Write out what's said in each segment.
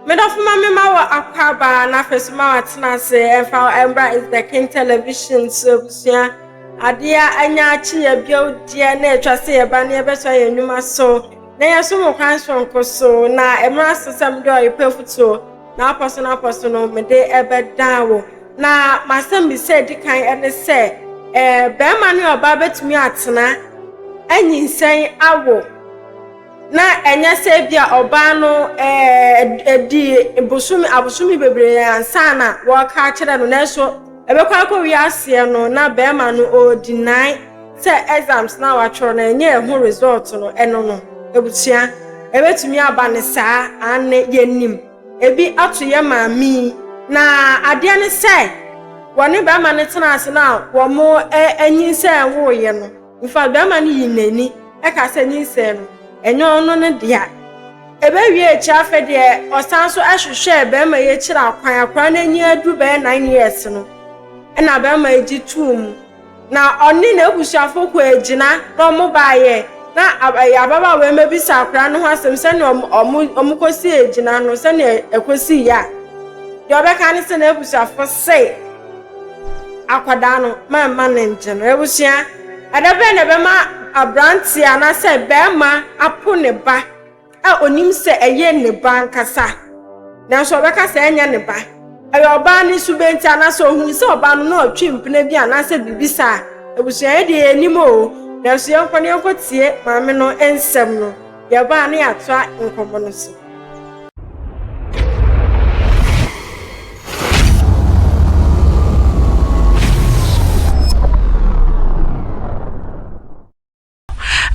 Medofuma me ma wa akwaba na fesuma watena se emfa embra is the king television so busia adia anya achi ya bio dia na etwa se ye ba na ye beso ye nwuma so na ye so mo kwan so nkoso na emra sesam do ipefuto na aposo no me de ebedan na masam bi se dikan ene se be ma ne oba betumi atena anyinsen awo na enya se bia oba no di abusumi bebre ansa na wo ka kire no na so ebekwa ko wi ase no na be ma no o deny se exams na wa choro na enye hu result no eno no ebutia ebetumi aba ne saa ane yenim ebi ato ye maami na ade ne se woni be ma ne tena ase na wo mo anyinse wo ye no ifa be ma ne yinani e ka se nyinse no enyo no ne dia ebe wi echi afa de osanso ahwehwe ebe ma ye kira akwan na nyi adu be 9 years no na be ma eji tum na oni na ebusuafo ko ejina no mo baaye na ababa we mebisa akran no asem se ne omukosi ejina no se ne ekosi ya yo be kan se na ebusuafo se akwada no ma ne nje no ebusia adabe na be ma abranti anase be ma apo ne ba onim se eye ne ba nkasa na so be ka se enya ne ba ayo ba ni subenti anase ohun se oba no na otwimpena bi anase bibisa ebusia e de enimo na so yenko ne yenko tie maame no ensem no ye ba na atwa nkomo no so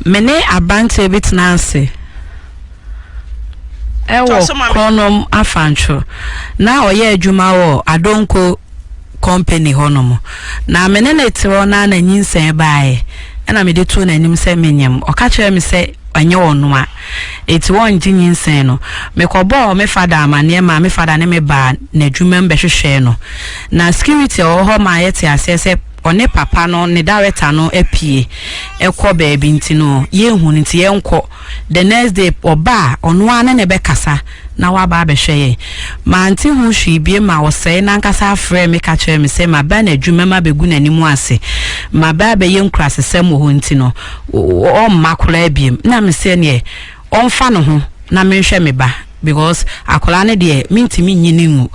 mene abante bitna ase ewo konom afancho na oye adwuma wo adonko company honom na mene na etiro na nyinsen baaye na me de to na nim se menyem oka kire me se anye wonoma eti won nyinsen no me kobo me fada amane ma me fada ne me ba na adwuma mbehwehwe no na security ho ma yete asese one papa no ne director no apie ekọ baabi ntino ye hu nti ye nkọ the next day oba ono ane ne be kasa na wa ba behwe ye ma nti hu hwi bie ma wo sei na nkasa afre me ka kire me se ma ba na adwuma ma begu nanimu ase ma ba be ye nkura sesem ho ntino o makura biem na me se ne onfa no ho na me hwe me ba because akola ne de mintimi nyini ngu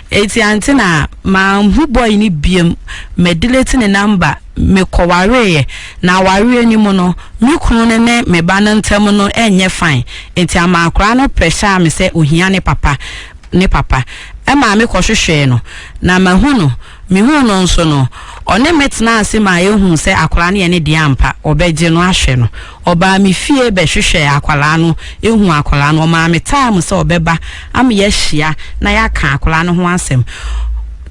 eti antina ma hu boy ni biem me delete ne number me koware na ware anyimo no me kunu ne me ba na ntem no enye fine eti ama akola no pressure me se ohia ne papa e ma me kohwehwe no na ma hu no me hu no nso no one metna ase ma ehun se akola ne ne de ampa obeje no ahwe no oba me fie be hwehwe akola no ehun akola no ma me time se obeba am ye hia na ya ka akola no ho asem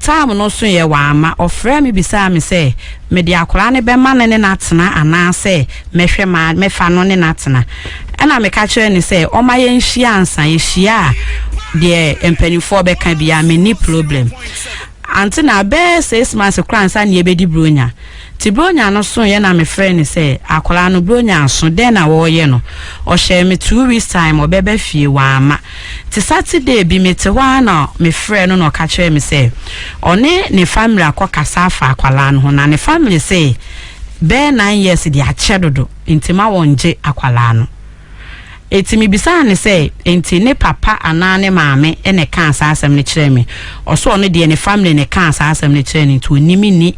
time no so ye wa ama ofre me bisa me se me de akola ne be ma ne natena ana se mehwe ma mefa no ne natena ana me ka kire ni se o ma ye nhia ansa ye hia de empanifo be ka bia me ni problem antina be 6 months kransa ne ebedi bronya ti bronya no so ye na me friend say akola no bronya so den na wo ye no o share me 2 weeks time obeba fie wa ama ti Saturday bi me te wa na me friend no ka kire me say one ne family akokasa afa akola no na ne family say be 9 years di achedodo intima wonje akola no etimi bisa ne say enti ne papa ana ne maame ene ka asasem ne kire me oso ne de ne family ne ka asasem ne kire ne to nimi ni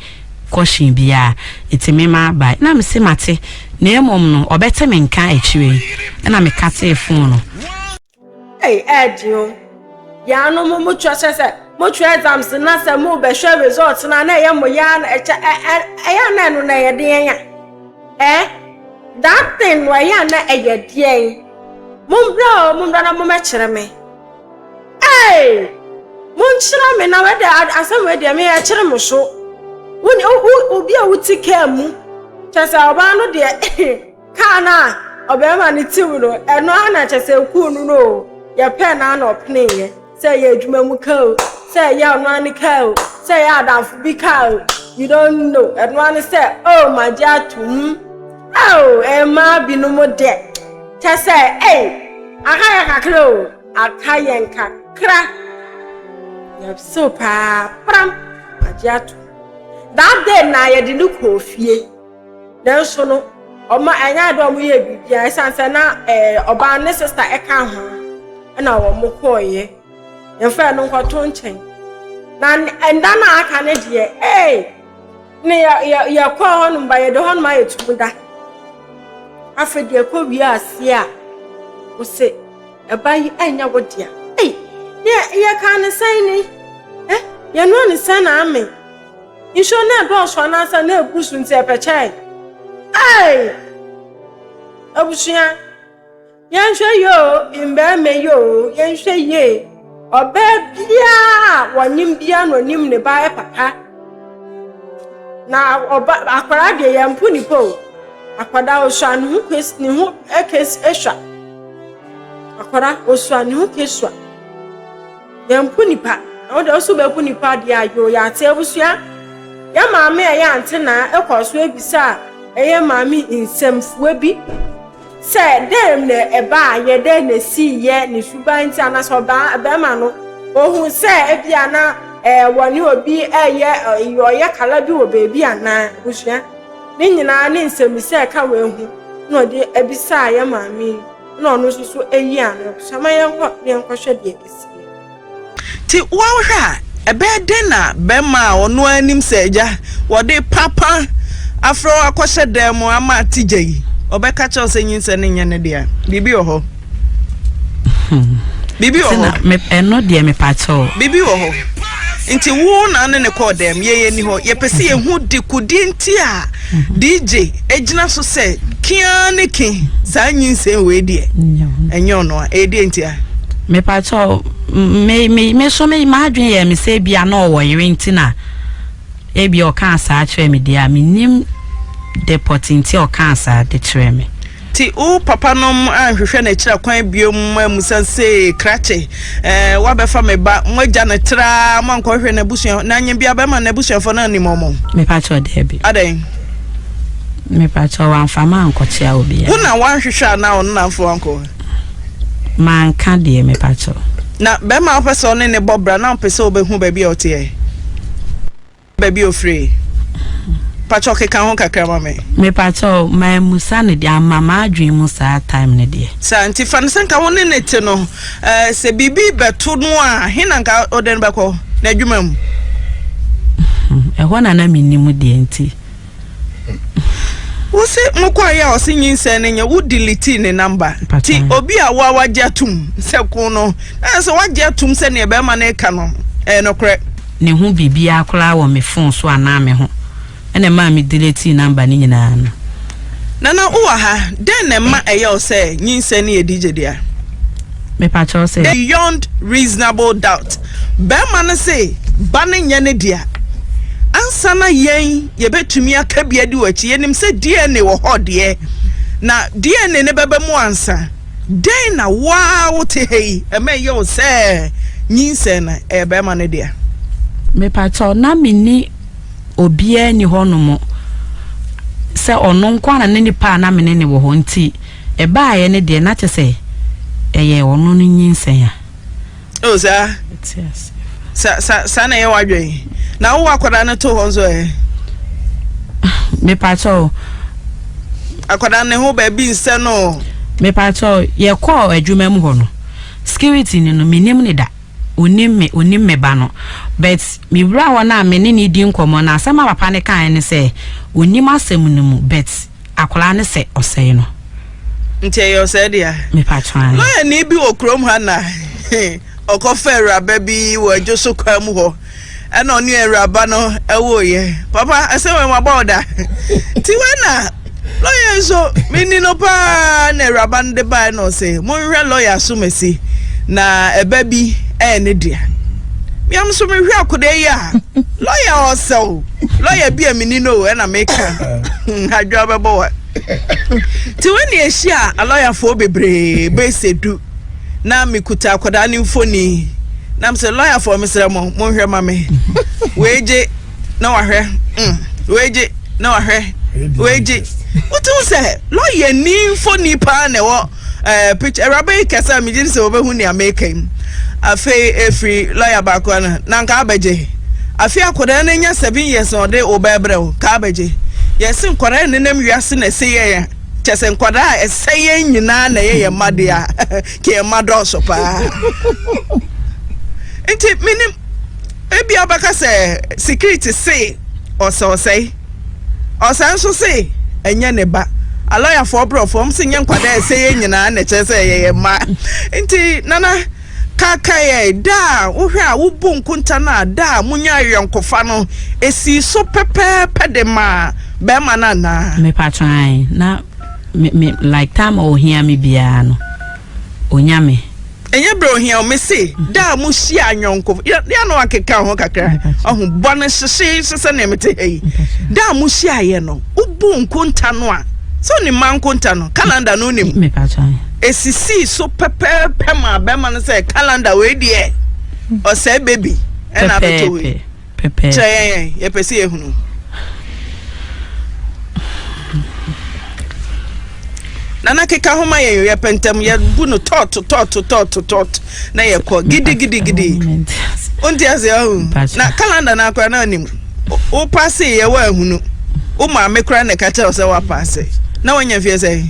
question bia etimi ma ba na me se mate na emom no obete me nka achiwe na me kate phone no edio ya no mo twa se mo twa exams na se mo be hwe result na ye mo ya na ya na no na ye de ya that thing wa ya na ye de Mumbra na mama chere me. Mun chere me na wede asem wede me ya chere mo so. Woni obi a wuti ka mu. Chese oba no de ka na oba ma ni tiwu no eno ana chese ku nu no. Ya pe na na opne ye. Say ye adwuma mu ka o. Say ya no ani ka o. Say ya adamfo bi ka o. You don't know. Eno ani say oh my jatum. Oh, ma bi no mo de. Chese akaya kakro akayen kakra so pa pram ajiato that day na ye di ko fie then so no oma anya do mo ye bibia sanse na oba ne sister e ka ho na wo mo koye ye fa no kwato nchen na enda na aka ne de ne ya ko ho no ba ye de ho no ma ye tumuda afedi ko wi ase a wo se eba yi anya wo dia ye kan say ni ye no ni say na ame isho na do so na sa na ebusu nti epechai abusia yenhwe yo imbe me yo yenhwe ye oba bia wonim bia no nim ne ba papa na oba akwara de ye mpu ni po akwada osua ni hu kwes ni hu ekes eswa akwara osua ni hu keswa ye mpu ni pa o de osu be pu ni pa de ayo ya te abusia ya maame ya antena ekoso ebisa eye maami insemfuwe bi se dem ne eba ye de ne si ye ne suban ti anaso ba ma no ohun se ebia na woni obi eye yoye kala bi wo bebi ana busua ni nyina ne nsem se ka we hu no de ebisa ye maami no no susu eyi ana sama ye nko hwe de ekisi ti wa hwa ebe de na be ma ono anim seja wo de papa afro akose dem ama tijei obeka cha osenyinse ne nyane dia bibi oho bibi oho me eno dia me pacho bibi oho nti wo na ne ko dem ye ni ho ye pese ye hu de kudi nti a DJ ejina so se kia ne ki za nyinse we die enyo no a e die nti a me pacho me so me madwen ye me se bia na owo yire nti na e bia o kan sa akere me dia me nim deporting ti o cancer de treme ti o papa no ahwehwe na kira kwan biom musanse krache wa be fa me ba moja na tra mo ankohwe na busuan na anya bia be ma na busuan fo na ni momo me pa cho de bi aden me pa cho wan fa ma ankochia obi ya una wan hwehwe na on na fo anko man ka de me pa cho na be ma person ne bobra na person obehu ba bia otie ba bia ofre pacho ke kan ho kakra ma me pacho my musa ne dia mama adwen musa time ne dia sa anti fan sanka woni ne te no se bibi beto no a hina nka oden beko na adwuma mu ho na minnimu dia nti wo se mokwa ya o se nyinse ne nya wo delete ne number ti obi a wa wajatum se ko no na se wajatum se ne be ma na ka no no kre ne hu bibi akora wo me phone so ana me ho ene ma mi delete number ni nyina no nana uwa ha den ne ma eyo say nyinse ne edije dia me pa cho say beyond reasonable doubt be man say ba ne nya ne dia ansa na yen ye betumi aka bia di wachi yenim say DNA wo ho de na DNA ne bebe mu ansa den na wa wote hei e me yo say nyinse na e be man ne dia me pa cho na mini obia ni honomo se ono nkwa na ne pa na mene ne wo ho nti e ba ye ne de na chese eye ono no nyinsen ya o sa sa na ye wadwe na wo akwada ne to ho nzo me pa cho akwada ne ho ba bi nse no me pa cho ye ko adwuma mu ho no security ni no minim ne da onim me ba no but mi bra wona me ne di nkomo na asema papa ne kan ne se onim asem no mu but akola ne se osei no ntie yo se dia me pa twan no ya ni bi okrom ha na okofa raba bi wo ajoso kwa mu ho ana oni raba no ewo ye papa asema ma boda ti wena lawyer so mini no pa na raba nde ba no se mo hwe lawyer so mesi na eba bi ne dia mi am so me hwe akode ya lawyer also lawyer bi amini no e na meka hadwa bebo wa ti wani ehia a lawyer fo bebre be sedu na mikuta akoda ni mfoni na mse lawyer fo mesra mo hwe ma me weje na wahwe weje na wahwe weje utu se lawyer ni mfoni pa na wo picture rabai kasa mi jin se obehu ni amakem afi every lawyer back one na nka abeje afi akoda na nya 7 years on dey obebre o ka abeje yes nkwara ne nem wiase na se ye chese nkwara eseye nyina na ye made a ke mado so pa enti minim ebi abaka se security say oso nso say enye ne ba a lawyer for bro from sinye nkwada eseye nyina na chese ye ma enti nana kaka da wo hwe a wo bu nkunta na da munya yonkofa no esi so pepe de ma be ma na me patran na me like time o hia me bia no onyame enye bro hia o me se da mu hia yonkofa ya no akeka ho kakra ohun bone hye na mete hey da mu hia ye no wo bu nkunta no a so ni man nkunta no calendar no nim me patran esisi so pepe ma be man say calendar we die o say baby e na beto we pepe che ye pesi ehunu nana keka homa ye pentem ye bu no tot na ye ko gidi onti ase na calendar na akwa na nim o pass ye wa ehunu o ma me kra na ka tell say wa pass na wonya fie say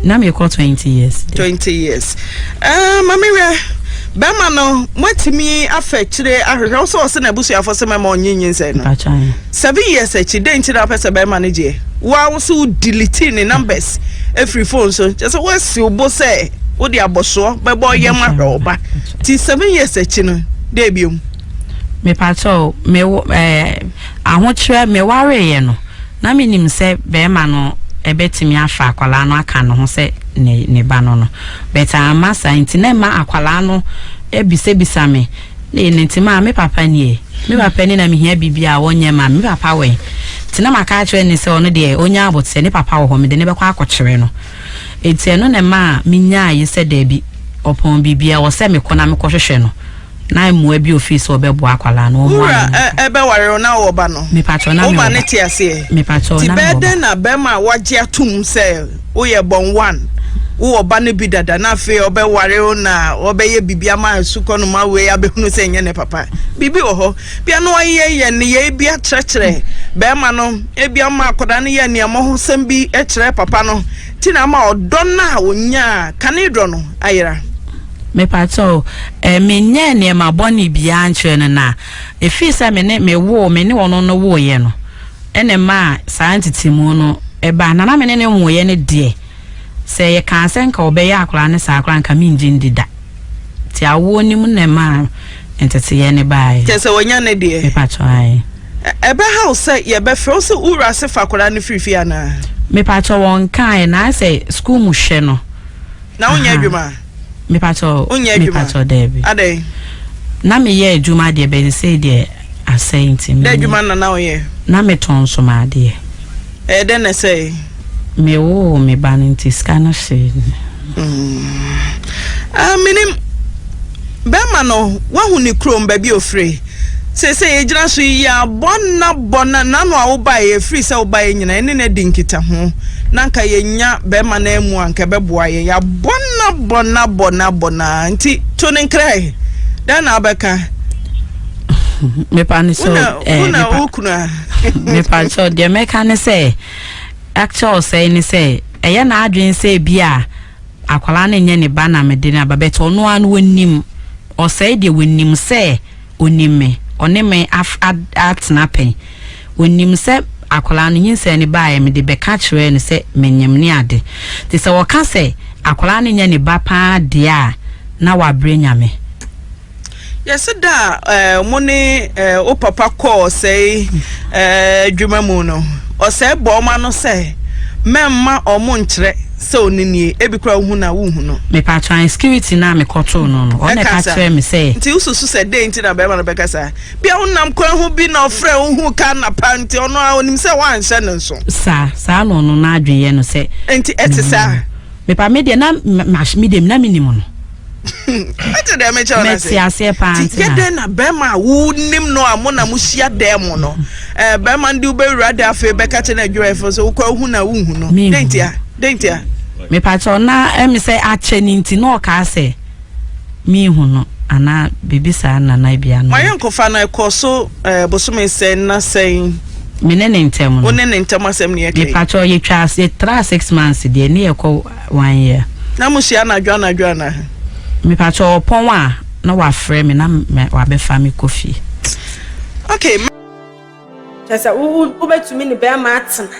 na me call 20 years. 20 years. Mami we bema no mwatimi afechire ahwehwe so se na busu afo se mema onyinyin se no. 7 years echi den ti na pese bema ne je. Wa wo so delete ni numbers every phone so just we si obo se wo di aboso bebo ye ma hwe ti 7 years echi no de biom. Me pato me ahochire me ware ye no. Na me nim se bema no ebetimi afa akwala no aka no ho se ne ba no but amasa intine ma akwala no ebisebisa me ne ntima me papa ni na me hia bibia wonye ma me papa we tina maka kire ni se ono de onya abote ne papa wo ho me de ne bekwa akokire no etie no ne ma minya yi se da bi opon bibia wo se me kona me kohwehwe no na mu abi office obebo akwala no mo ebe ware na wo ba no me patro na me ma ne ti ase me patro na me be na be ma waje atum se wo ye bon one wo ba ne bi dada na fe obe ware na obe ye bibia ma suko no ma we abehunu se nye ne papa bibi wo ho bia no ye ne ye bia kyerkyere be ma no e bia ma akoda ne ye ne mo ho sem bi e kyere papa no ti na ma odon na wonya kanedro no ayira me pato me nye ne ma boni bia anche ne na efi sa me ne me wo me ne wono no wo ye no ene ma scientist mu no e ba na me ne wo ye ne de se ye kan sen ka obe ya akra ne sa akra nka mi njin dida ti awo ni mu ne ma entete ye ne bae kese wonya ne de me pato ai ebe house ye be fro se ura se fakora ne frifi ana me pato won kan na se school mu hye no na wonya adwuma me pato debi ade na me ye adwuma de be say de asenti me adwuma na wo ye na me ton so ma de de na say me wo me baninti scanner she minim be ma no wa hu ni krom ba bi ofre se ejina so ya bona na no a wo ba ye free se wo ba ye nyina ene na dinkita ho na nka ye nya be ma na emu anka be boa ye ya bona nti to ne nkrai da na abeka me pa ni so una ukuna me pa so de meka ne se actual say ni se eya na adwen se bia akwala na nye ne ba na me de na ba beto no an wonim o say de wonim se onime onime atna pen wonim se akwala no nyinse ne ba me de be ka kire ne se menyem ne ade te se wo ka se akwala no nye ne ba pa de a na wa brenyame yes da mo ne o papa call say dwuma mu no o say bo ma no say memma o mo nkyere se onini ebi kura hu na wu hu no me pa tran security na me koto no o ne ka kire me say nti ususu se de nti na be ma no be kasa bia unam kura hu bi na ofre hu ka na panti ono a onim se wan hye ne nso sa no na adweye no se nti etisa me pa me de na medium na minimum no ate de me chawo na se ase panti ti de na be ma wu nim no amo na mu hia de mo no be ma ndi ubewura de afa be ka che na adwo efo so kura hu na wu hu no dentia me pacho na emi say ache ni nti no ka say mi hu no ana bibisa na na bia no mayen ko fa na ekoso bosume sen na sen mene ne ntem no one ne ntem asem ne yake me pacho ye twa 6 months de ne ekọ 1 year na musia na dwa na me pacho pon wa na wa frɛ me na wa be fa me kofi okay Tesa ubetumi ni be ma atena.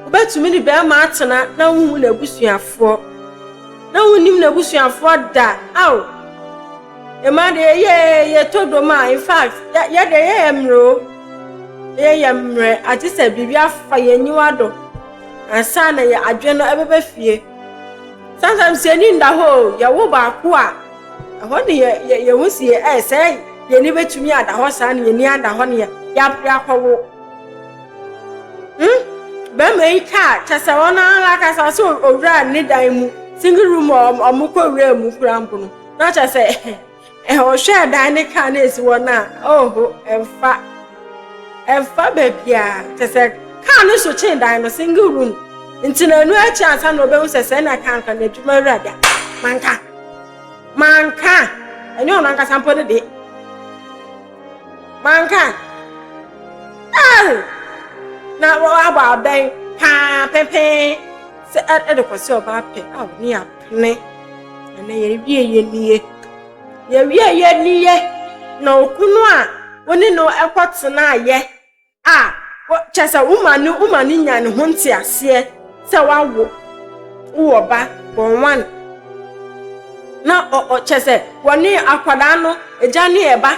Ubetumi ni be ma atena na hu na busuafo. Na hu nim na busuafo da. Aw. E ma de ye todo ma in fact ye de ye emro. Ye yemre ati se bibi afa ye nyiwa do. Ansa na ye adwe no ebebe fie. Sometimes ye ni nda ho ye wo ba ko a. Ho de ye hu sie say ye ni betumi ada ho sa na ye ni ada ho ne ya kwawo be me ka chasa wona la ka sa so owura ni dan mu single room omukọ owura mu krampo no na chasa o hwe dan ni ka na esi wona oho emfa be bia chasa ka no so chen dan no single room ntina nu achi ansa no be hu sese na kan na adwuma urada manka enyo no nka sampo de manka na wa ba dan pa pepe se ade kwose oba pe ni apne na ye wie niye na okunu a woni no ekotena ye chesa umani nya ne honti ase se wawo wo ba bon na o chese woni akwada no eja ne eba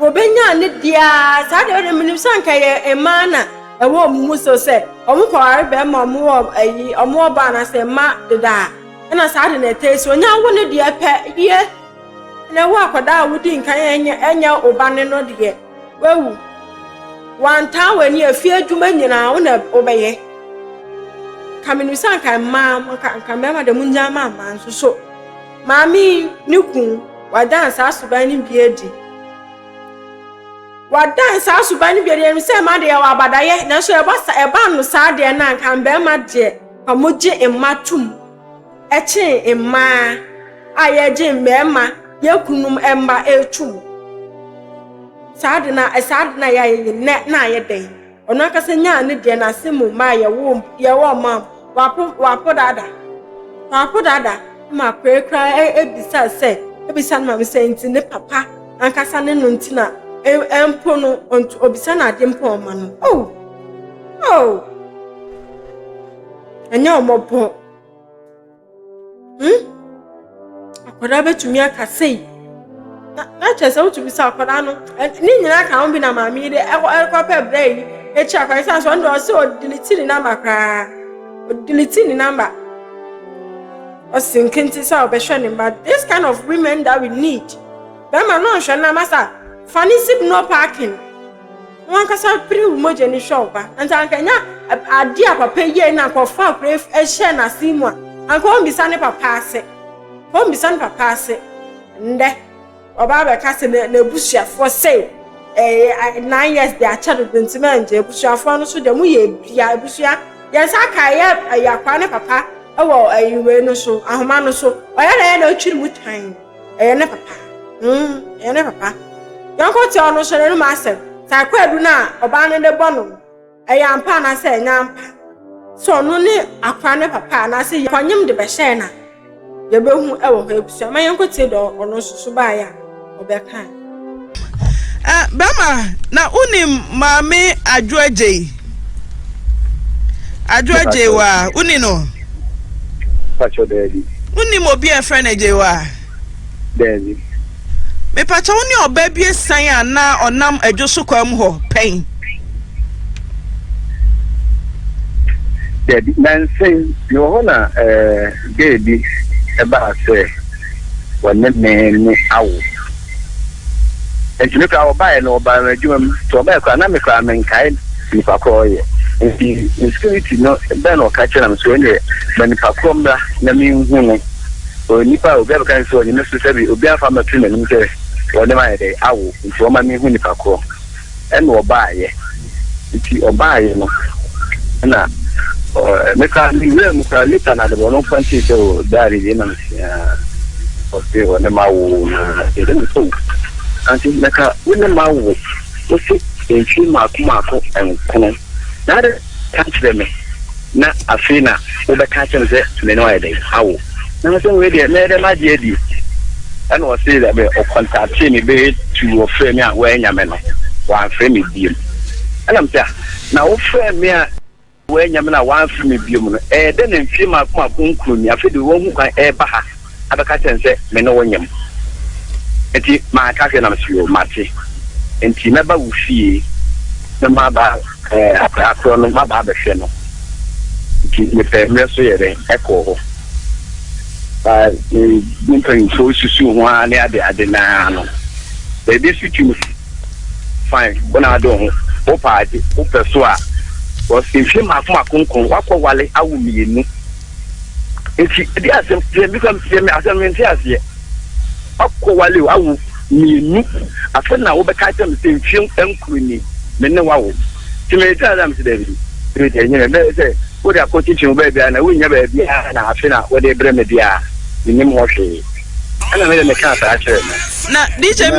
obenya ne dia sa de minim sanka ye emana ewo mumu so se omukware be ma omo ayi omo ba na se ma deda na sa de na teso nya wo ne dia pe ye na wo akwada wudi nkan enya obane no de wewu wanta wani afie adwuma nyina wo na obeye kaminu sanka ma nka mema de munja ma nso so mami niku wadansa asuban ni biedi wadansa asuban ni biedi mi se ma de wa abadaye na so eba no sa de na nka mbe ma de pamoje ematum eche emma ayeje mbema yekunum emba etum saade na ya ne na ye den ono akase nya ne de na semu ma ye wo ma wapo dada ma krekra ebisa na me se nti ne papa ankasa ne no nti na empo no obisa na de mpo ma no anya omobo akwada betumi akasei na chese utumi sa akwada no ni nyina ka on bi na mami de ekwape brei echi akwai sa so ndo se o delete ni number o sinkinti sa obehwe ni but this kind of women that we need be ma no hwe na masa fani sip no parking won kasa pri umoje ni shop anta ankanya ade apapa ye na kofa pre ehye na simu anko on bisa ne papa ase nde oba be kase na busuafo say 9 years they are child ntima nje busuafo no so de mu ye bia busua ye saka ye yakwa ne papa ewo ayiwe no so ahoma no so oya na otwiri mu tan ne papa ne papa yanko ti ono so ne ma asem sa kwadu na oba ne de bono ampa na se nyampa so no ne akwa ne papa na se kwanyem de be hye na ye behu ewo ha busua ma yanko ti do ono so ba ya obeka bama na unim mame adwoaje wa uni no pacho dedi unim obi e friend eje wa dedi me pacho uni oba bi esan ana onam adwoso kwam ho pen dedi nan say yo hona dedi eba se wonne me awo entunika oba no oba adwuma to oba kwa na me kwa menkai ni pakoye nti insecurity no be no ka chena so ne bani pakomba na mi hu no o nipa obi abaka so ni so sabi obi afa ma tuna nim se wonne ma ye awo nti o ma mi hu ni pakọ e no oba ye nti oba ye no na meka ni we muka lita na de bono fanti so dari de na okay wona mawo na de so anti meka wona mawo o si enchi mako enkono na de catch them na afina o be catch them say me no ide hawo na so we de na de ma je di and was say that o contact me be to offer me where nyame no wa frame me bi and am say na o frame me where nyame na wa frame me bi mu no den mfi mako nkuru mi afidi wo hu kwan ba ha abeka say me no wonyam enti ma ka fe na msio mate enti na ba wo fie na ma ba akro no ma ba hwe no enti me pe me so yere eko ho nintendo so susu ho ani ade na no baby switch fine bona do ho party o peso a o sinfi mafuma konkon wakọ wale awu mienu enti di asem bi kam se me asem enti ase wakọ wale awu mienu afa na wo be ka tem sinfi enkuru ni me ne wawo ti me ta adam se david re de nyeme be se wo da ko teaching ba bia na wo nya ba bia na afa na wo de bre me dia ni mo hwe ana me ka ta chere na DJ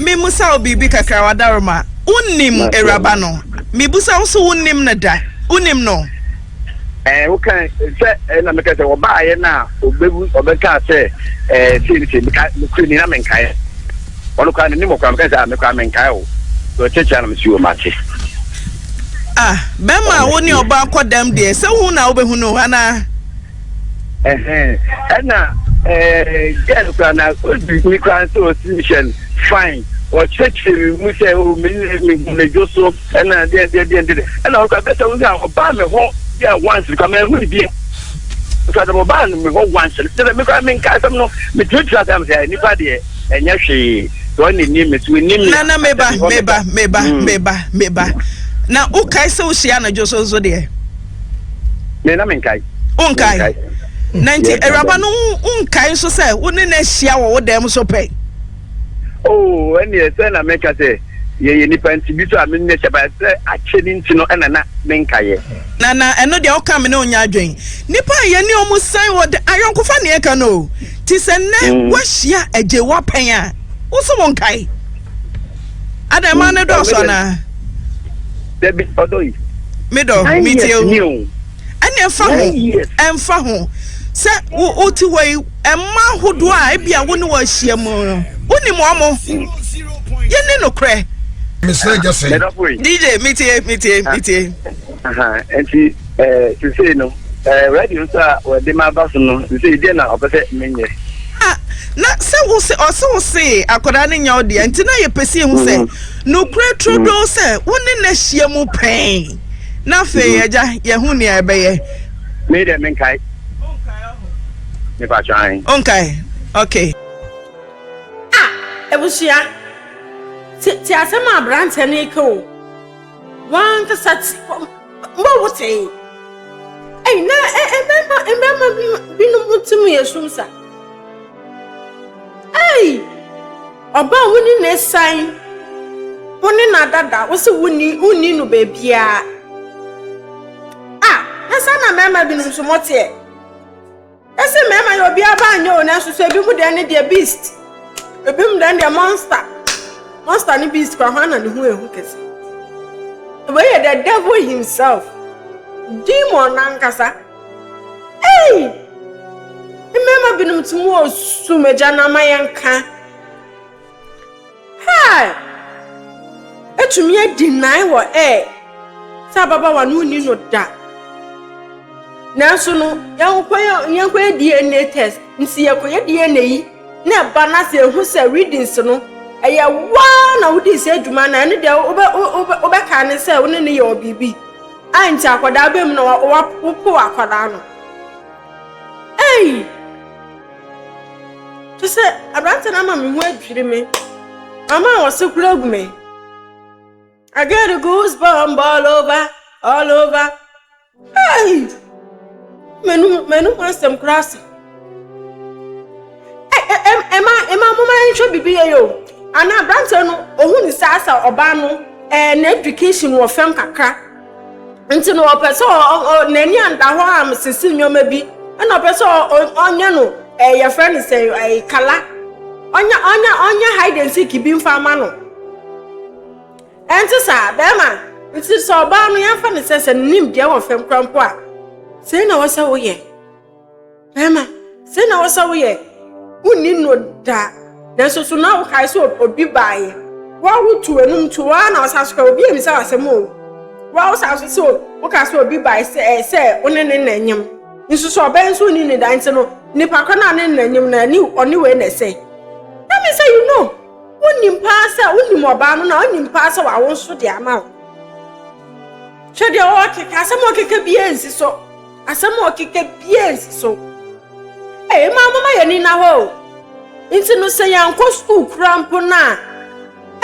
me musa obibi kakra wadaroma unnim eraba no me busa wo so unnim na da unnim no wo kan se na me ka se wo ba ye na obebu obeka se se ka ni na men kai wono kan ni mo kwa me ka se me kwa men kai o so checha na me si o machi bema wo ni oba akodam de se hu na obehu no ana na get kana we can so mission fine or church we say o me joso na de na o ka beta we ba me ho ya once come we be so the mobile me ho once so me ka me ka some no me church am say ni pa de enya hwe so ni me so ni na meba na o kai se o hia na joso so de me na men kai on kai 90 eraba no unkai so say woni na hia wo dem so pe oh any say na make say ye nipa ntibi so am ne cheba say acheni ntino na menkaye na eno de o kam na onya adwen nipa ye ni omu san wo ayonkofa ne eka no ti se ne wa hia eje wa pen a wo so monkai adama ne do so na debi odoi me do me tio ane emfa ho se wo ti wei emma hodo a bia wo ne wa hia mu woni mo amo ye ne no kre Mr. Jesse DJ metie enti to say no radio sir we dey ma baso no to say dey na opese menye na se wo se akoda ne nya ode enti na ye pese hu se no kre trodo se woni na hia mu pen na fe eja ye hu ne ebeye me dey menkai me pa trying okay ebusia ti asema brante ne ko wan ka sat mo wote na emma binu mutum yesumsa oba woni ne san woni na dada wo se woni no ba bia na sana mema binu so mote ese mema yo bia ba anyo na so ebi mu de ne de beast ebi mu de monster ni beast kwa hana ni hu kese but the devil himself demon nankasa mema binum tumu osumeja na mayenka etumi deny wo sa baba wa no ni no da na so no yankwa DNA test nsi yakoye DNA yi na ba na se hu se readings no eya wa na wudi se adwuma na ne de obeka ne se woni ne ye obibi anti akwada bem na wa popo akwada no to say abrante na mama hu adwiri me mama was sekura gume I get a goosebump all over menu masem krasa Emma mama intro bibi yo ana brante no ohun ni sasa oba no na education wo fem kakra nti no opeso nani anda ho am sisi nyoma bi na opeso onye no your friend say kala onya hide and seek bi mfa ma no enti sa be ma nti so ba no ya fa ne sese nim de wo fem krampo a sei na wasa wo ye be ma sei na wasa wo ye uni no da so na wo kai so obi baaye wa wutu enum tu wa na wasa so obi emi sa wasemo wa wasa so wo ka so obi baaye se onene na nyem nso so oben so ni da nti no nipa kwa na ne na nyem na ni oni we na se let me say you know unim pasa unim oba no na unim pasa wa won so de ama chede o keka asemo keka biensi so asemo keka biensi so mama ya ni na ho nti no se yanko school krampo na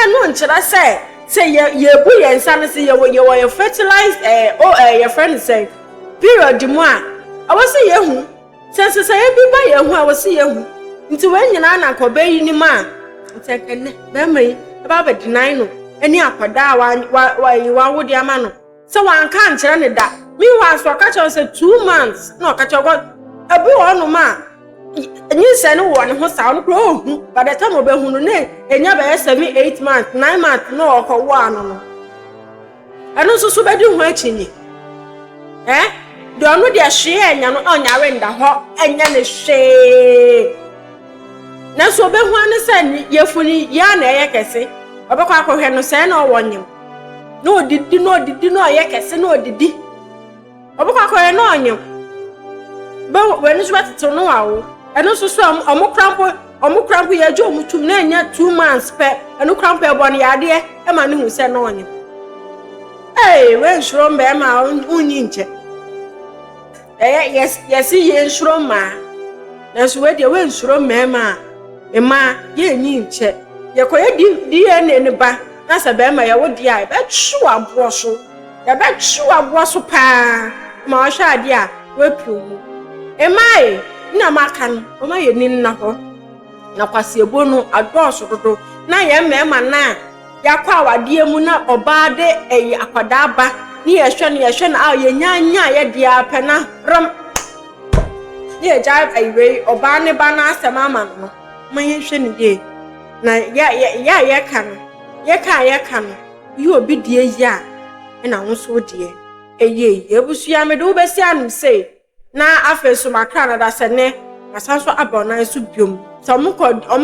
eno nchira se ye bu ye nsa no se ye fertilize your friend say period mu a awose ye hu se ye bi ba ye hu awose ye hu nti we nyina na kobe yi ni ma nti kenne be mai ba ba deny no ani akwada wa wodi ama no se wan ka nchira ne da mi wa so ka che say 2 months no ka che go abi wonu ma nyi se no wo ne ho sa no kro hu by the time obe hu no ne enya be 7-8 months 9 months no okwo anu no anu so be di hu achinyi do anu de hwe enya no onyare nda ho enya ne hwe na so be hu ane se yefuni ya na eye kese obekwa akohwe no se na owonyem no odidi no eye kese no odidi obekwa akohwe no onyem ba we no so batete no awo eno so omukrampo ya jo mutum na enya 2 months pe eno krampo e bon ya de e ma ne hu se na onye we nshuro mbe ma unyi nche yes ye nshuro ma na so we de we nshuro mbe ma e ma ye nyi nche ye ko ye di ne ba na se be ma ye wo di a be twu abo so ya be twu abo so pa ma o sha di a we pu emai na makan o ma ye ni na ho na kwase ebo no adoso dodo na ye mema na ya kwa awade mu na oba de akwada ba ni ye hwe na ye nyanya ye dia pe na ram ni ye ja aiwe oba ne ba na asema ma no ma ye hwe ni de na ye kan ye obi die ya na wonso die ebusu ya me do be si anu sei na afeso makra na da sene asanso abona so biom so mo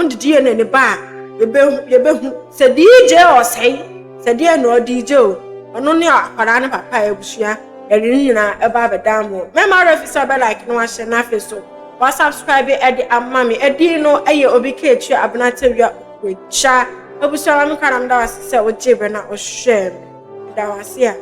didi na ne ba ye be hu se DJ o sei se die no DJ o ono ne akwara ne papa ebusua eri nyina e ba bedamo me ma refisa be like no ahye na afeso wa subscribe e amami edi no eye obi ka etu abnatewia wecha ebusua ma me kanam da wase se o jebe na o share da wase a